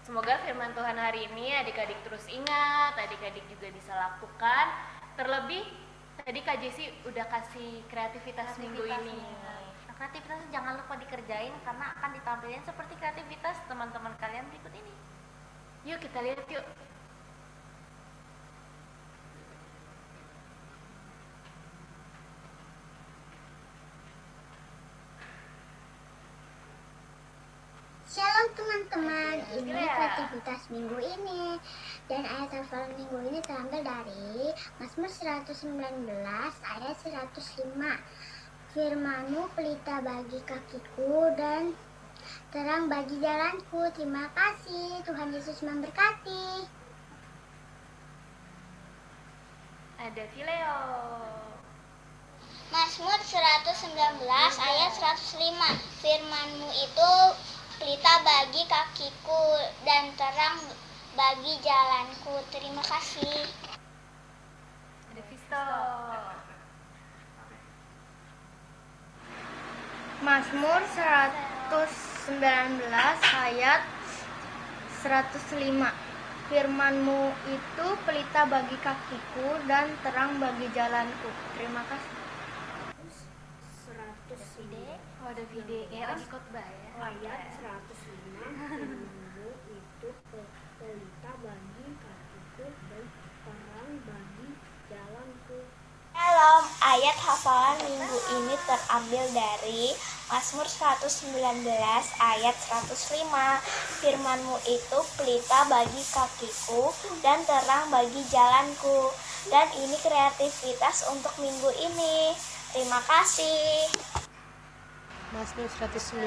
semoga firman Tuhan hari ini adik-adik terus ingat, adik-adik juga bisa lakukan. Terlebih tadi Kak Jessy udah kasih kreativitas minggu ini. Kreativitasnya jangan lupa dikerjain karena akan ditampilkan seperti kreativitas teman-teman kalian berikut ini. Yuk kita lihat yuk. Shalom teman-teman, ini kreativitas minggu ini. Dan ayat hafalan minggu ini terambil dari Mazmur 119 ayat 105. Firman-Mu pelita bagi kakiku dan terang bagi jalanku. Terima kasih, Tuhan Yesus memberkati. Ada Fileo. Mazmur 119 ayat 105. Firman-Mu itu pelita bagi kakiku dan terang bagi jalanku. Terima kasih. Ada Visto. Mazmur 119 ayat 105. Firman-Mu itu pelita bagi kakiku dan terang bagi jalanku. Terima kasih. Oh, ada video kayak lagi khotbah ya. Ayat 105. Firmanmu itu pelita bagi kakiku dan terang bagi jalanku. Shalom, ayat hafalan minggu ini terambil dari Mazmur 119 ayat 105. Firmanmu itu pelita bagi kakiku dan terang bagi jalanku. Dan ini kreativitas untuk minggu ini. Terima kasih. Mazmur 119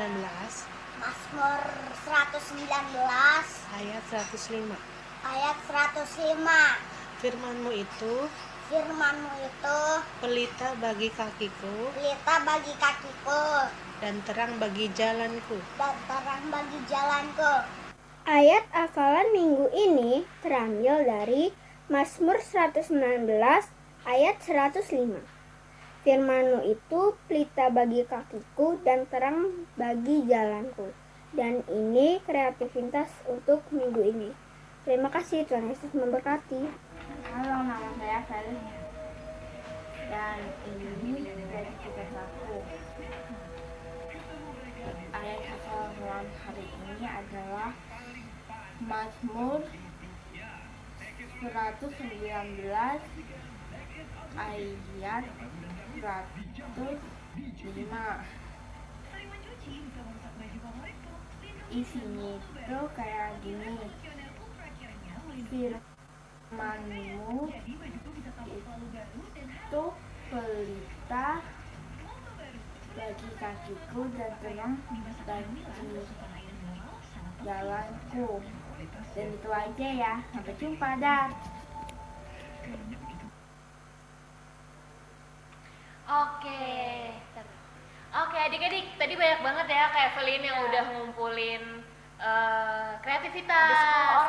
Mazmur 119 ayat 105. ayat 105. Firmanmu itu Firmanmu itu pelita bagi kakiku pelita bagi kakiku dan terang bagi jalanku. dan terang bagi jalanku. Ayat hafalan minggu ini terambil dari Mazmur 119 ayat 105. Firmanmu itu pelita bagi kakiku dan terang bagi jalanku. Dan ini kreativitas untuk minggu ini. Terima kasih, Tuhan Yesus memberkati. Halo, nama saya Felix dan ini kreativitas aku. Ayat hafalan hari ini adalah Mazmur 119 ayat 105. Isinya itu kayak gini. Firmanmu itu pelita bagi kakiku dan terang bagi jalanku. Dan itu aja ya. Sampai jumpa, dah. Oke adik-adik, tadi banyak banget ya Kak Evelyn yang udah ngumpulin kreativitas.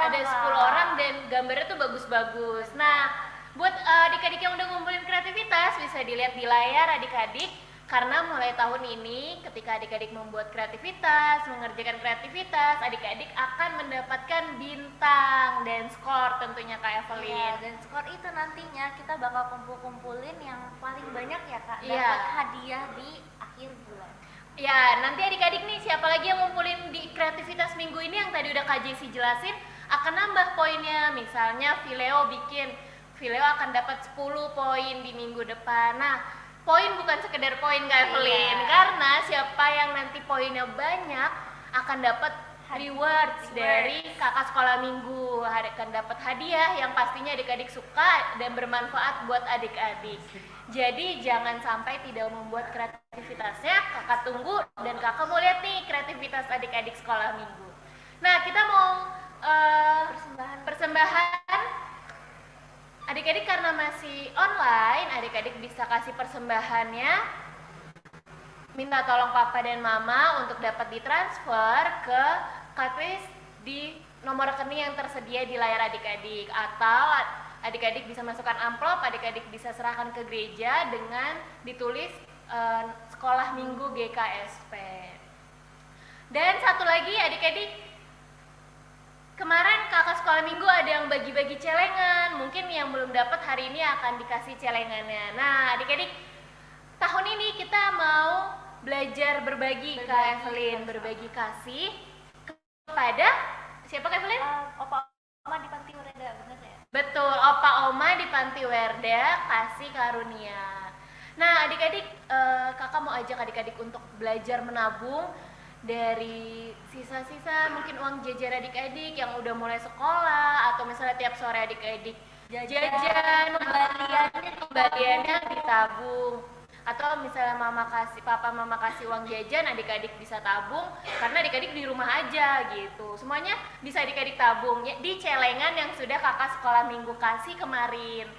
Ada 10 orang dan gambarnya tuh bagus-bagus. Nah, buat adik-adik yang udah ngumpulin kreativitas bisa dilihat di layar adik-adik. Karena mulai tahun ini ketika adik-adik membuat kreativitas, mengerjakan kreativitas, adik-adik akan mendapatkan bintang dan skor tentunya Kak Evelyn. Iya, dan skor itu nantinya kita bakal kumpul-kumpulin yang paling banyak ya Kak, Iya. dapat hadiah di akhir bulan. Ya, nanti adik-adik nih siapa lagi yang ngumpulin di kreativitas minggu ini yang tadi udah Kak Jessie jelasin akan nambah poinnya. Misalnya Vileo akan dapat 10 poin di minggu depan. Nah, poin bukan sekedar poin Kak Evelyn, karena siapa yang nanti poinnya banyak akan dapat rewards dari kakak sekolah minggu, akan dapat hadiah yang pastinya adik-adik suka dan bermanfaat buat adik-adik. Jadi jangan sampai tidak membuat kreativitasnya, kakak tunggu dan kakak mau lihat nih kreativitas adik-adik sekolah minggu. Nah, kita mau persembahan. Adik-adik karena masih online, adik-adik bisa kasih persembahannya. Minta tolong papa dan mama untuk dapat ditransfer ke KTP di nomor rekening yang tersedia di layar adik-adik. Atau adik-adik bisa masukkan amplop, adik-adik bisa serahkan ke gereja dengan ditulis sekolah minggu GKSP. Dan satu lagi adik-adik, kemarin kakak sekolah minggu ada yang bagi-bagi celengan. Mungkin yang belum dapat hari ini akan dikasih celengannya. Nah, adik-adik, tahun ini kita mau belajar berbagi Kak Evelyn, berbagi kasih kepada siapa Kak Evelyn? Opa Oma di Panti Werda, bener ya? Betul, Opa Oma di Panti Werda kasih karunia. Nah, adik-adik, kakak mau ajak adik-adik untuk belajar menabung dari sisa-sisa mungkin uang jajan adik-adik yang udah mulai sekolah, atau misalnya tiap sore adik-adik jajan, kembaliannya ditabung, atau misalnya papa mama kasih uang jajan, adik-adik bisa tabung karena adik-adik di rumah aja gitu. Semuanya bisa adik-adik tabung ya, di celengan yang sudah kakak sekolah minggu kasih kemarin.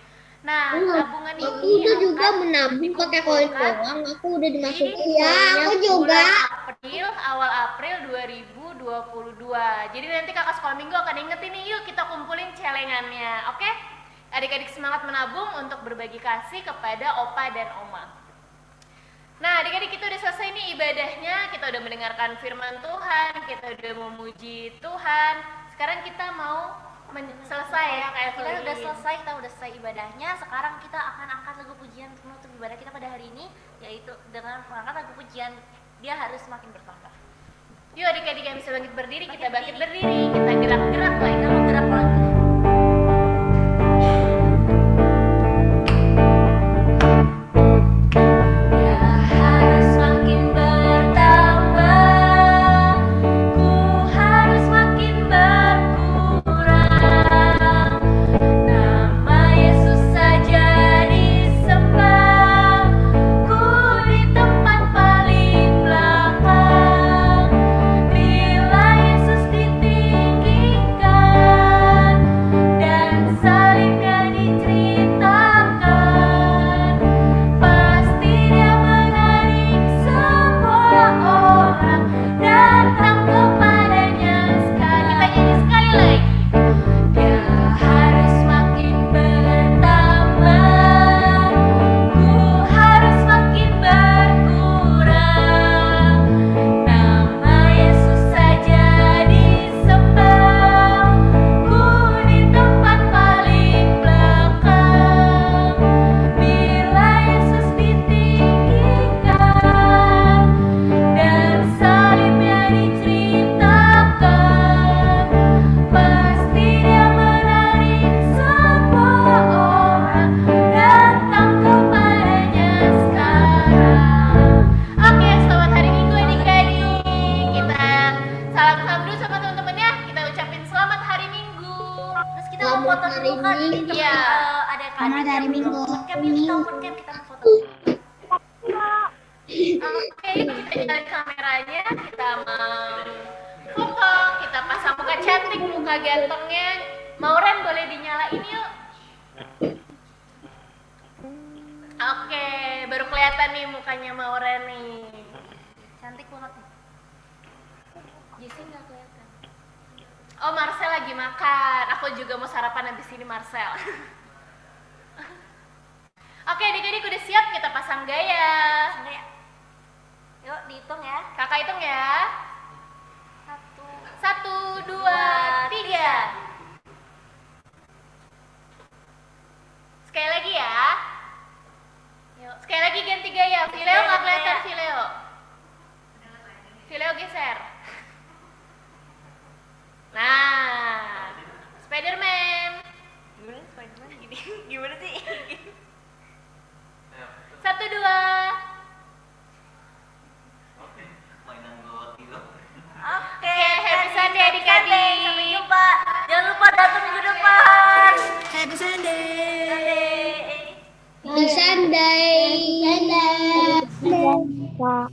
Nah, tabungan ini Aku udah juga menabung pakai koin doang. Aku udah dimasukin. Ya, aku juga. Awal April 2022. Jadi nanti kakak sekolah minggu akan ingetin nih, yuk kita kumpulin celengannya. Oke? Adik-adik semangat menabung untuk berbagi kasih kepada opa dan oma. Nah, adik-adik kita udah selesai nih ibadahnya. Kita udah mendengarkan firman Tuhan, kita udah memuji Tuhan. Sekarang kita mau selesai ya Kak Evelyn. Kita udah selesai ibadahnya. Sekarang kita akan angkat lagu pujian untuk menutup ibadah kita pada hari ini, yaitu dengan mengangkat lagu pujian Dia Harus Semakin Bertambah. Yuk adik-adik yang bisa bangkit berdiri, kita bangkit berdiri. Kita gerak-gerak lagi. Kita mau gerak lagi. Ya harus makin bertambah, ku harus makin berkurang. Nama Yesus saja disembah, ku di tempat paling belakang. Bila Yesus ditinggikan dan salibnya diceritakan, pasti Dia menarik semua orang datang kepadanya sekali. Kita nyanyi sekali lagi. Dia harus makin bertambah, ku harus makin berkurang. Nama Yesus saja disembah, ku di tempat paling belakang. Bila Yesus ditinggikan dan salibnya diceritakan, pasti Dia menarik semua orang datang kepadanya sekarang. Oke, selamat hari Minggu adik-adik. Kita salam dulu sama teman-temannya. Kita ucapin selamat hari Minggu. Terus kita mau foto Selamat dulu kan? hari Minggu. Iya. Ada Selamat hari Minggu. Podcast yuk, kita open cam, kita mau foto. Oke, kita nyalain kameranya, kita mau foto, kita pasang muka cantik, muka gantengnya. Mauren boleh dinyalain yuk. Oke, baru kelihatan nih mukanya Mauren nih. Cantik banget nih. Jessie nggak kelihatan. Oh, Marcel lagi makan. Aku juga mau sarapan habis ini, Marcel. Oke, adik-adik udah siap, kita pasang gaya. Sampai ya. Yuk dihitung ya. Kakak hitung ya. 1, 1, 2, 3. Sekali lagi ya. Yuk. Sekali lagi ganti gaya. Fileo nggak kelihatan, Fileo. Fileo geser. Nah, Spiderman. Gimana Spiderman gini? Gimana sih? 1, 2. Oke, happy Sunday adik-adik. Sampai jumpa. Jangan lupa datang minggu depan. Happy Sunday. Sunday. Happy Sunday.